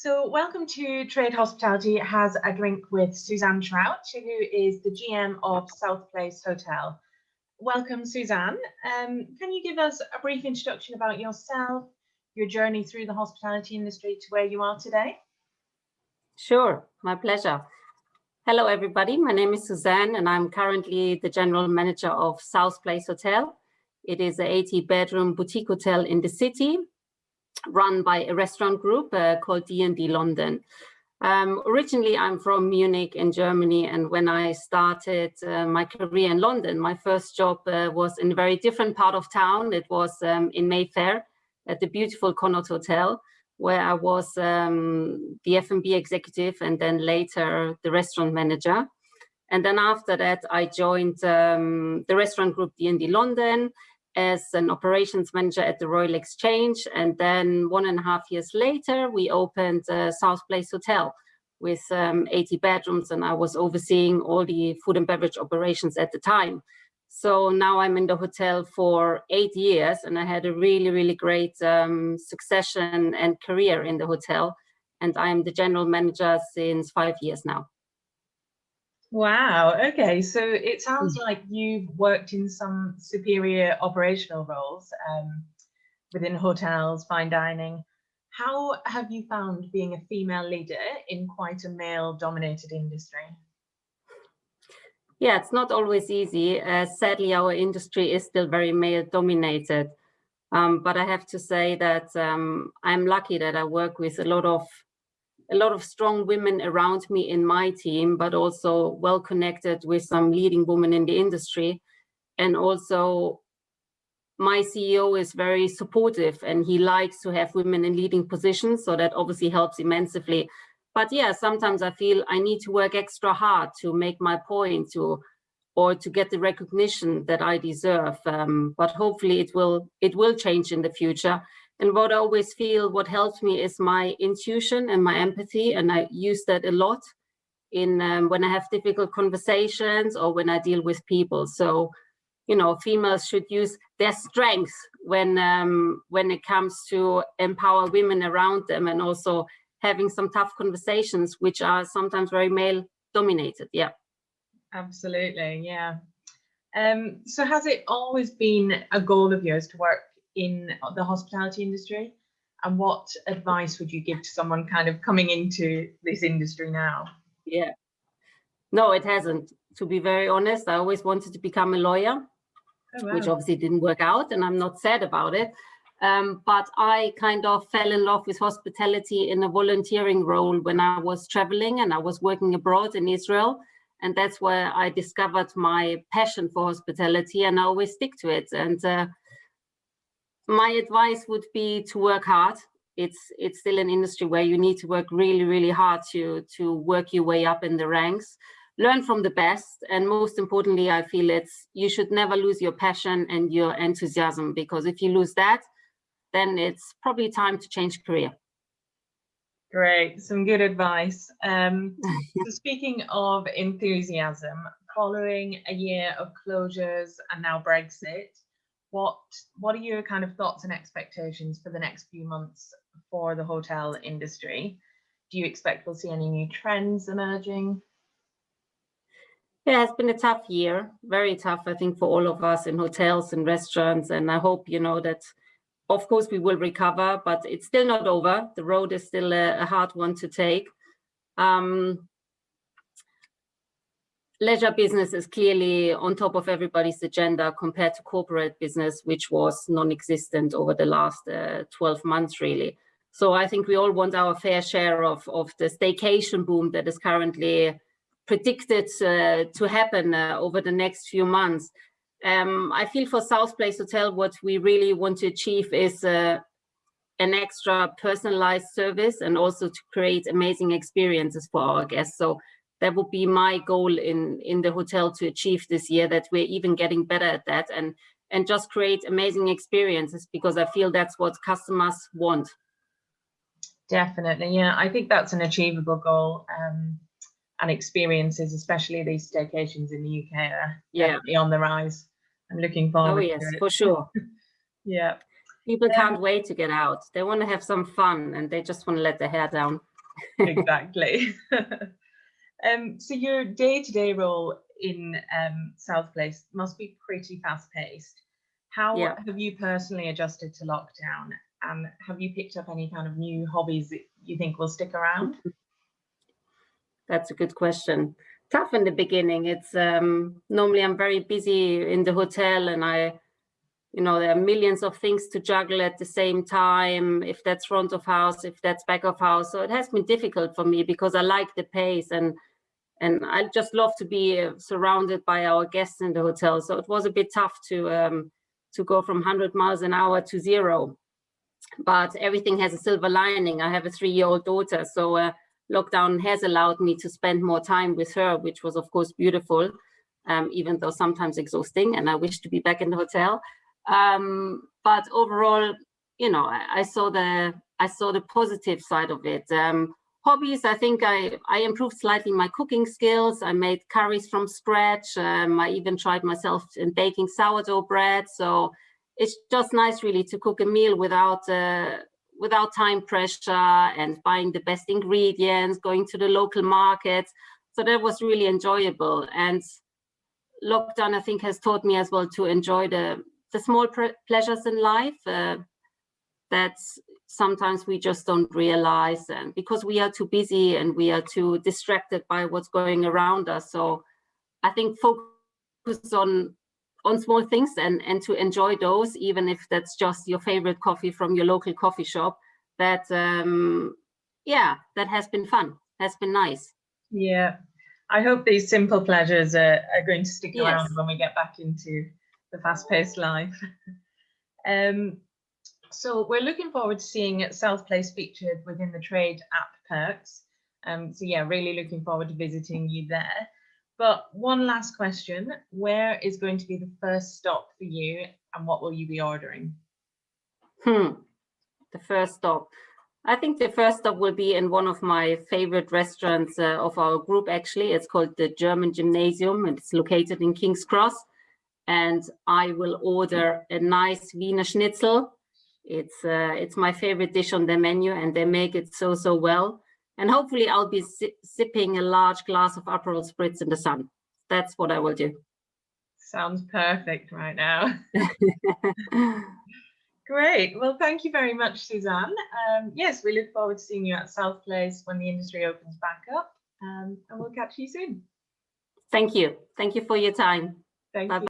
So welcome to Trade Hospitality Has a Drink with Susanne Traudt, who is the GM of South Place Hotel. Welcome, Susanne. Can you give us a brief introduction about yourself, your journey through the hospitality industry to where you are today? Sure, my pleasure. Hello, everybody. My name is Susanne, and I'm currently the general manager of South Place Hotel. It is an 80-bedroom boutique hotel in the city, run by a restaurant group called D&D London. Originally, I'm from Munich in Germany, and when I started my career in London, my first job was in a very different part of town. It was in Mayfair at the beautiful Connaught Hotel, where I was the F&B executive and then later the restaurant manager. And then after that, I joined the restaurant group D&D London as an operations manager at the Royal Exchange. And then 1.5 years later, we opened South Place Hotel with 80 bedrooms, and I was overseeing all the food and beverage operations at the time. So now I'm in the hotel for 8 years, and I had a really, really great succession and career in the hotel. And I'm the general manager since 5 years now. Wow. Okay. So it sounds like you've worked in some superior operational roles within hotels, fine dining. How have you found being a female leader in quite a male-dominated industry? Yeah, it's not always easy. Sadly, our industry is still very male-dominated. But I have to say that I'm lucky that I work with a lot of strong women around me in my team, but also well connected with some leading women in the industry. And also my CEO is very supportive and he likes to have women in leading positions. So that obviously helps immensely. But yeah, sometimes I feel I need to work extra hard to make my point or to get the recognition that I deserve. But hopefully it will change in the future. And what I always feel, what helps me is my intuition and my empathy. And I use that a lot in when I have difficult conversations or when I deal with people. So, you know, females should use their strengths when it comes to empower women around them and also having some tough conversations, which are sometimes very male dominated. Yeah. Absolutely. Yeah. So has it always been a goal of yours to work in the hospitality industry? And what advice would you give to someone kind of coming into this industry now? Yeah. No, it hasn't. To be very honest, I always wanted to become a lawyer, which obviously didn't work out, and I'm not sad about it. But I kind of fell in love with hospitality in a volunteering role when I was traveling and I was working abroad in Israel. And that's where I discovered my passion for hospitality, and I always stick to it. And my advice would be to work hard. It's still an industry where you need to work really, really hard to work your way up in the ranks. Learn from the best, and most importantly, I feel you should never lose your passion and your enthusiasm, because if you lose that, then it's probably time to change career. Great, some good advice. So speaking of enthusiasm, following a year of closures and now Brexit, what are your kind of thoughts and expectations for the next few months for the hotel industry? Do you expect we'll see any new trends emerging? Yeah, it's been a tough year, very tough, I think, for all of us in hotels and restaurants. And I hope, you know, that of course we will recover, but it's still not over. The road is still a hard one to take. Leisure business is clearly on top of everybody's agenda compared to corporate business, which was non-existent over the last 12 months, really. So I think we all want our fair share of the staycation boom that is currently predicted to happen over the next few months. I feel for South Place Hotel, what we really want to achieve is an extra personalized service and also to create amazing experiences for our guests. So that would be my goal in the hotel to achieve this year, that we're even getting better at that and just create amazing experiences, because I feel that's what customers want. Definitely, yeah. I think that's an achievable goal. And experiences, especially these staycations in the UK, are definitely on the rise. I'm looking forward to it. Oh yes, for sure. Yeah. People can't wait to get out. They want to have some fun and they just want to let their hair down. Exactly. So your day-to-day role in South Place must be pretty fast-paced. How Yeah. have you personally adjusted to lockdown? And have you picked up any kind of new hobbies that you think will stick around? That's a good question. Tough in the beginning. It's normally I'm very busy in the hotel, and there are millions of things to juggle at the same time. If that's front of house, if that's back of house, so it has been difficult for me because I like the pace, and I just love to be surrounded by our guests in the hotel. So it was a bit tough to go from 100 miles an hour to 0. But everything has a silver lining. I have a 3-year-old daughter, so lockdown has allowed me to spend more time with her, which was of course beautiful, even though sometimes exhausting, and I wish to be back in the hotel. But overall, I saw the positive side of it. Hobbies, I think I improved slightly my cooking skills. I made curries from scratch. I even tried myself in baking sourdough bread. So it's just nice really to cook a meal without time pressure and buying the best ingredients, going to the local markets. So that was really enjoyable. And lockdown, I think, has taught me as well to enjoy the small pleasures in life that sometimes we just don't realize, and because we are too busy and we are too distracted by what's going around us. So I think focus on small things and to enjoy those, even if that's just your favorite coffee from your local coffee shop. That that has been fun, has been nice. Yeah, I hope these simple pleasures are going to stick around Yes. when we get back into the fast-paced life. So we're looking forward to seeing South Place featured within the Trade app perks. So yeah, really looking forward to visiting you there. But one last question, where is going to be the first stop for you and what will you be ordering? The first stop. I think the first stop will be in one of my favorite restaurants of our group, actually. It's called the German Gymnasium, and it's located in King's Cross. And I will order a nice Wiener Schnitzel. It's my favorite dish on their menu, and they make it so well. And hopefully I'll be sipping a large glass of Aperol Spritz in the sun. That's what I will do. Sounds perfect right now. Great. Well, thank you very much, Susanne. Yes, we look forward to seeing you at South Place when the industry opens back up, and we'll catch you soon. Thank you. Thank you for your time. Thank you.